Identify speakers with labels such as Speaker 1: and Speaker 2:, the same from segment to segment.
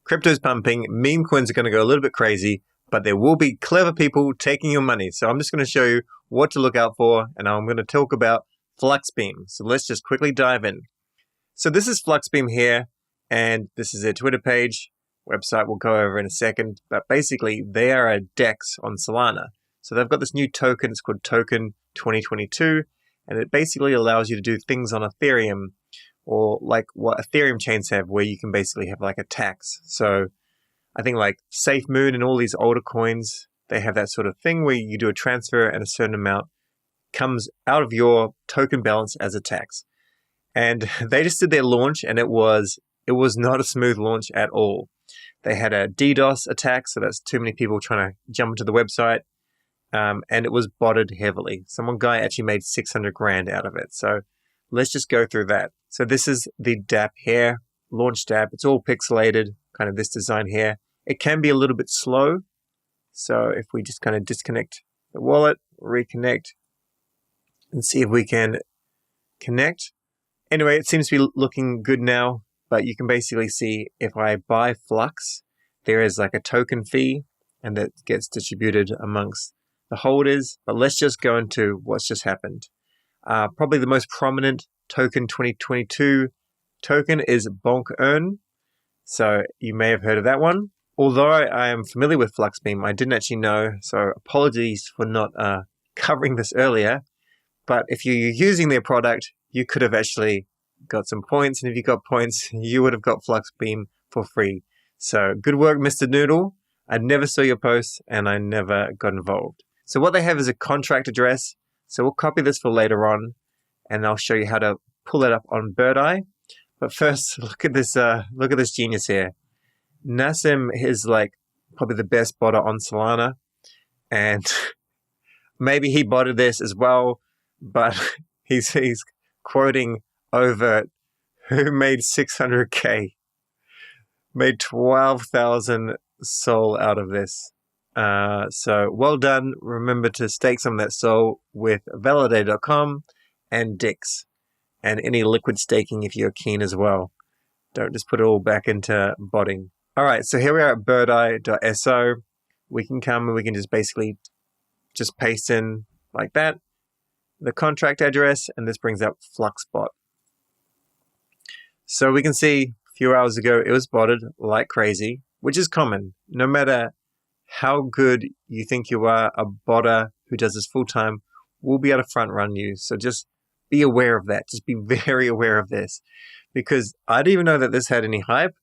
Speaker 1: Crypto's pumping, meme coins are going to go a little bit crazy, but there will be clever people taking your money. So I'm just going to show you what to look out for, and I'm going to talk about FluxBeam. So let's just quickly dive in. So this is FluxBeam here, and this is their Twitter page. Website we'll go over in a second, but basically they are a DEX on Solana. So they've got this new token, it's called Token 2022, and it basically allows you to do things on Ethereum, or like what Ethereum chains have, where you can basically have like a tax. So I think like SafeMoon and all these older coins, they have that sort of thing where you do a transfer and a certain amount comes out of your token balance as a tax. And they just did their launch, and it was not a smooth launch at all. They had a DDoS attack, so that's too many people trying to jump into the website, and it was botted heavily. One guy actually made 600 grand out of it. So let's just go through that. So this is the dApp here, launch dApp. It's all pixelated, kind of this design here. It can be a little bit slow. So if we just kind of disconnect the wallet, reconnect, and see if we can connect. Anyway, it seems to be looking good now, but you can basically see if I buy Flux, there is like a token fee, and that gets distributed amongst the holders. But let's just go into what's just happened. Probably the most prominent Token 2022 token is Bonk Earn. So you may have heard of that one. Although I am familiar with FluxBeam, I didn't actually know, so apologies for not covering this earlier. But if you're using their product, you could have actually got some points, and if you got points, you would have got FluxBeam for free. So good work, Mr. Noodle. I never saw your post, and I never got involved. So what they have is a contract address. So we'll copy this for later on, and I'll show you how to pull it up on Birdeye. But first, look at this genius here. Nassim is like probably the best botter on Solana, and maybe he botted this as well, but he's quoting over who made 600K, made 12,000 SOL out of this. So well done. Remember to stake some of that SOL with Validator.com and DEX, and any liquid staking if you're keen as well. Don't just put it all back into botting. All right, so here we are at birdeye.so. We can come and we can just basically just paste in like that the contract address, and this brings up FluxBot. So we can see a few hours ago it was botted like crazy, which is common. No matter how good you think you are, a botter who does this full time will be able to front run you. So just be aware of that. Just be very aware of this, because I didn't even know that this had any hype,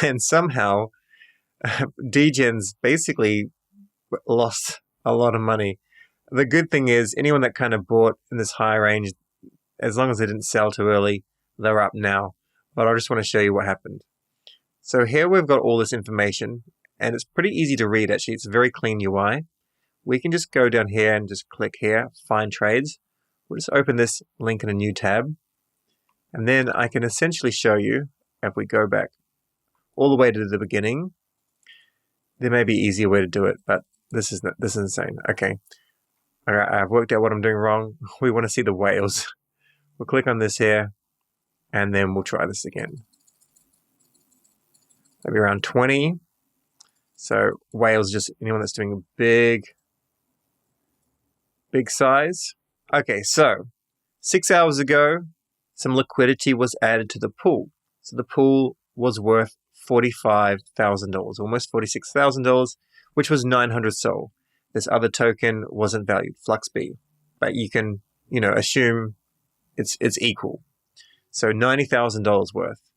Speaker 1: and somehow Degens basically lost a lot of money. The good thing is anyone that kind of bought in this high range, as long as they didn't sell too early, they're up now. But I just want to show you what happened. So here we've got all this information, and it's pretty easy to read actually. It's a very clean UI. We can just go down here and just click here, find trades. We'll just open this link in a new tab. And then I can essentially show you, if we go back all the way to the beginning, there may be an easier way to do it, but this is insane. Okay. All right, I've worked out what I'm doing wrong. We want to see the whales. We'll click on this here, and then we'll try this again. Maybe around 20. So whales, just anyone that's doing a big size. Okay, so 6 hours ago, some liquidity was added to the pool. So the pool was worth $45,000, almost $46,000, which was 900 SOL. This other token wasn't valued, FluxBeam, but you can, assume it's equal. So $90,000 worth.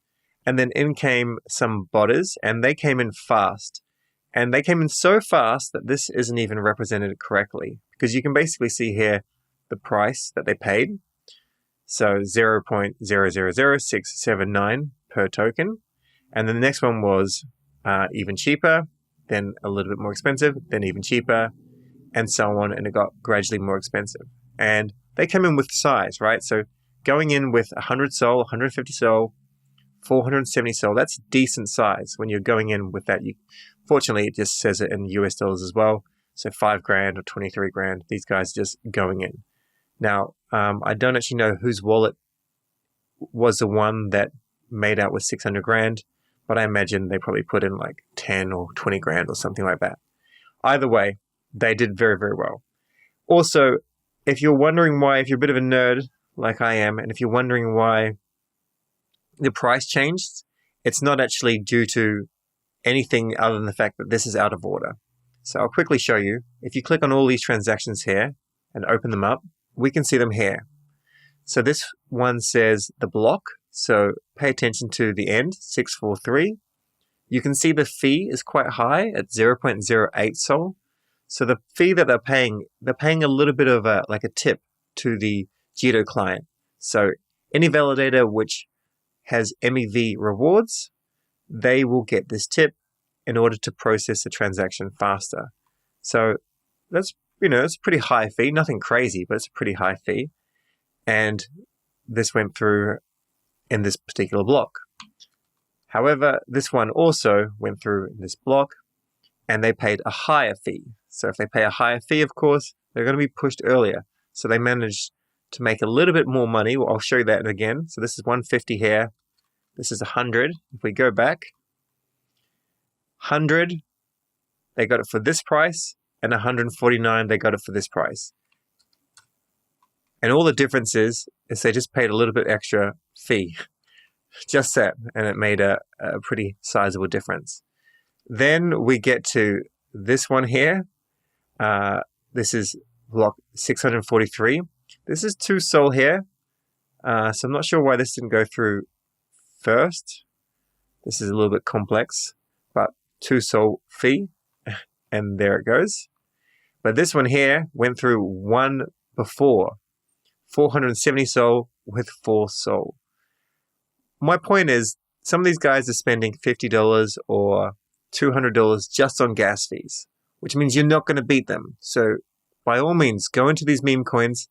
Speaker 1: And then in came some botters, and they came in fast. And they came in so fast that this isn't even represented correctly, because you can basically see here the price that they paid. So 0.000679 per token. And then the next one was even cheaper, then a little bit more expensive, then even cheaper, and so on. And it got gradually more expensive. And they came in with size, right? So going in with 100 SOL, 150 SOL, 470 SOL, that's decent size when you're going in with that. Fortunately, it just says it in US dollars as well. So 5 grand or 23 grand, these guys just going in. Now, I don't actually know whose wallet was the one that made out with 600 grand, but I imagine they probably put in like 10 or 20 grand or something like that. Either way, they did very, very well. Also, if you're wondering why, if you're a bit of a nerd like I am, and if you're wondering why the price changed, it's not actually due to anything other than the fact that this is out of order. So I'll quickly show you. If you click on all these transactions here and open them up, we can see them here. So this one says the block. So pay attention to the end, 643. You can see the fee is quite high at 0.08 Sol. So the fee that they're paying a little bit of a tip to the Jito client. So any validator which has MEV rewards, they will get this tip in order to process the transaction faster. So that's, it's a pretty high fee, nothing crazy, but it's a pretty high fee. And this went through in this particular block. However, this one also went through in this block and they paid a higher fee. So if they pay a higher fee, of course, they're going to be pushed earlier. So they managed to make a little bit more money. Well, I'll show you that again. So this is 150 here. This is 100. If we go back, 100, they got it for this price, and 149, they got it for this price. And all the difference is they just paid a little bit extra fee. Just that, and it made a pretty sizable difference. Then we get to this one here. This is block 643. This is 2 Sol here. So I'm not sure why this didn't go through first. This is a little bit complex, but 2 Sol fee, and there it goes. But this one here went through one before, 470 Sol with 4 Sol. My point is, some of these guys are spending $50 or $200 just on gas fees, which means you're not going to beat them. So by all means, go into these meme coins,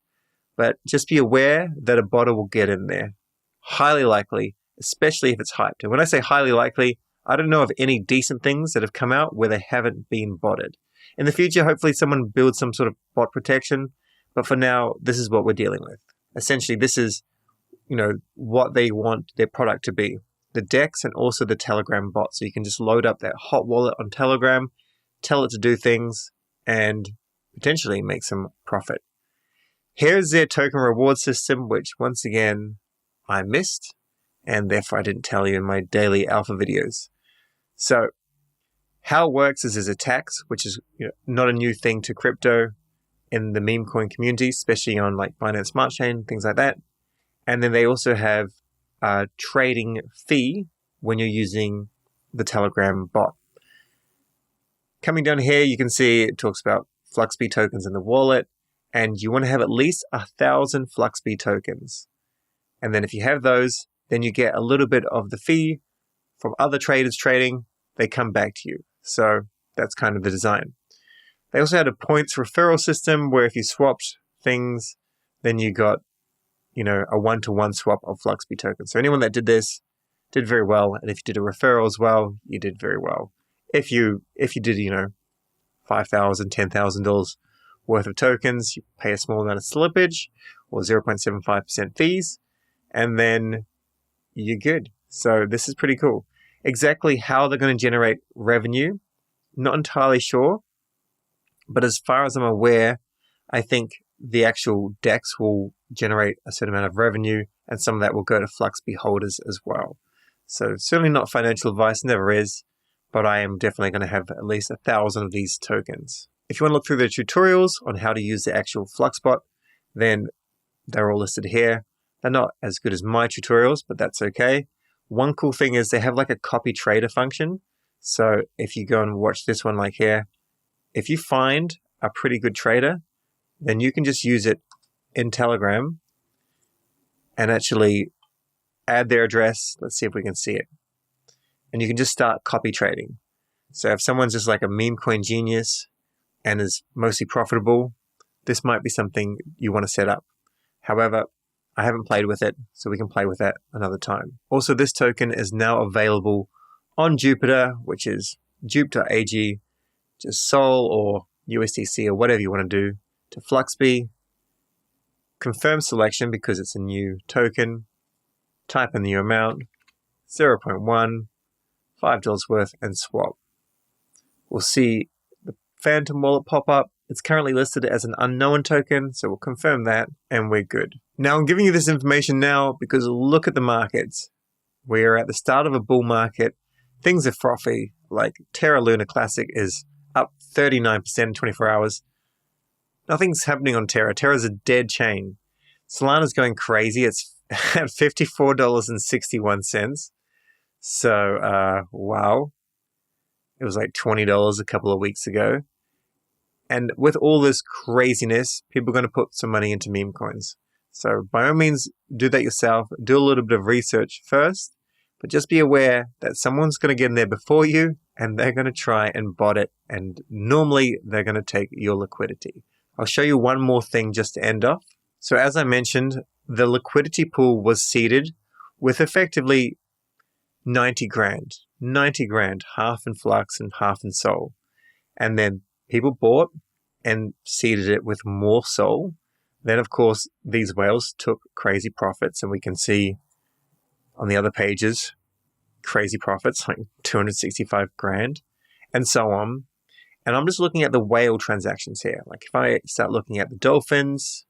Speaker 1: but just be aware that a botter will get in there. Highly likely, especially if it's hyped. And when I say highly likely, I don't know of any decent things that have come out where they haven't been botted. In the future, hopefully someone builds some sort of bot protection, but for now, this is what we're dealing with. Essentially, this is what they want their product to be. The DEX and also the Telegram bot. So you can just load up that hot wallet on Telegram, tell it to do things, and potentially make some profit. Here's their token reward system, which once again, I missed, and therefore I didn't tell you in my daily alpha videos. So how it works is there's a tax, which is not a new thing to crypto in the meme coin community, especially on like Binance Smart Chain, things like that. And then they also have a trading fee when you're using the Telegram bot. Coming down here, you can see it talks about FluxBeam tokens in the wallet, and you want to have at least 1,000 FluxBeam tokens. And then if you have those, then you get a little bit of the fee from other traders trading. They come back to you. So that's kind of the design. They also had a points referral system where if you swapped things, then you got a one-to-one swap of FluxBeam tokens. So anyone that did this did very well, and if you did a referral as well, you did very well. If you did $5,000, $10,000 worth of tokens, you pay a small amount of slippage or 0.75% fees, and then you're good. So this is pretty cool. Exactly how they're going to generate revenue, not entirely sure, but as far as I'm aware, I think the actual DEX will generate a certain amount of revenue, and some of that will go to FluxBeam holders as well. So certainly not financial advice, never is, but I am definitely going to have at least 1,000 of these tokens. If you want to look through the tutorials on how to use the actual FluxBot, then they're all listed here. They're not as good as my tutorials, but that's okay. One cool thing is they have like a copy trader function. So if you go and watch this one like here, if you find a pretty good trader, then you can just use it in Telegram and actually add their address. Let's see if we can see it. And you can just start copy trading. So if someone's just like a meme coin genius and is mostly profitable, this might be something you want to set up. However, I haven't played with it, so we can play with that another time. Also, this token is now available on Jupiter, which is jup.ag, just Sol or USDC or whatever you want to do, to FluxBeam. Confirm selection because it's a new token. Type in the new amount, 0.1, $5 worth, and swap. We'll see the Phantom wallet pop up. It's currently listed as an unknown token, so we'll confirm that, and we're good. Now, I'm giving you this information now because look at the markets. We are at the start of a bull market. Things are frothy, like Terra Luna Classic is up 39% in 24 hours. Nothing's happening on Terra. Terra's a dead chain. Solana's going crazy. It's at $54.61. So, wow. It was like $20 a couple of weeks ago. And with all this craziness, people are going to put some money into meme coins. So by all means, do that yourself. Do a little bit of research first. But just be aware that someone's going to get in there before you, and they're going to try and bot it. And normally, they're going to take your liquidity. I'll show you one more thing just to end off. So as I mentioned, the liquidity pool was seeded with effectively 90 grand. 90 grand, half in Flux and half in Sol. And then people bought and seeded it with more Sol. Then, of course, these whales took crazy profits, and we can see on the other pages, crazy profits, like 265 grand, and so on. And I'm just looking at the whale transactions here. Like if I start looking at the dolphins,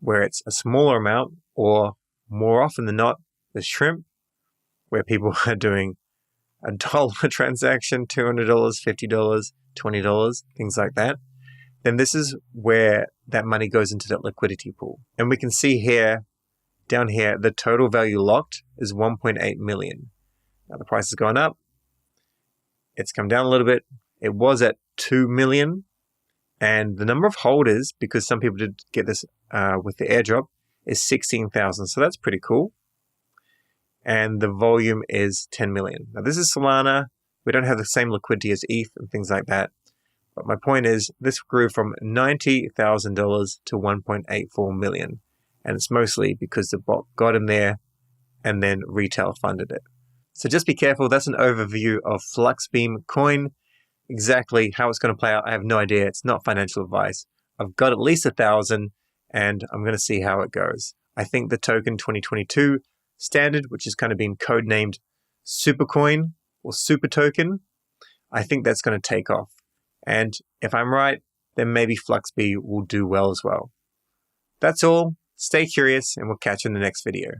Speaker 1: where it's a smaller amount, or more often than not, the shrimp, where people are doing $1 transaction, $200, $50, $20, things like that, then this is where that money goes into that liquidity pool. And we can see here, down here, the total value locked is 1.8 million. Now the price has gone up. It's come down a little bit. It was at 2 million. And the number of holders, because some people did get this with the airdrop, is 16,000. So that's pretty cool. And the volume is 10 million. Now this is Solana. We don't have the same liquidity as ETH and things like that. But my point is, this grew from $90,000 to 1.84 million. And it's mostly because the bot got in there and then retail funded it. So just be careful. That's an overview of FluxBeam coin. Exactly how it's going to play out, I have no idea. It's not financial advice. I've got at least 1,000, and I'm going to see how it goes. I think the token 2022 standard, which is kind of been codenamed Supercoin or Super Token, I think that's going to take off. And if I'm right, then maybe FluxBeam will do well as well. That's all. Stay curious, and we'll catch you in the next video.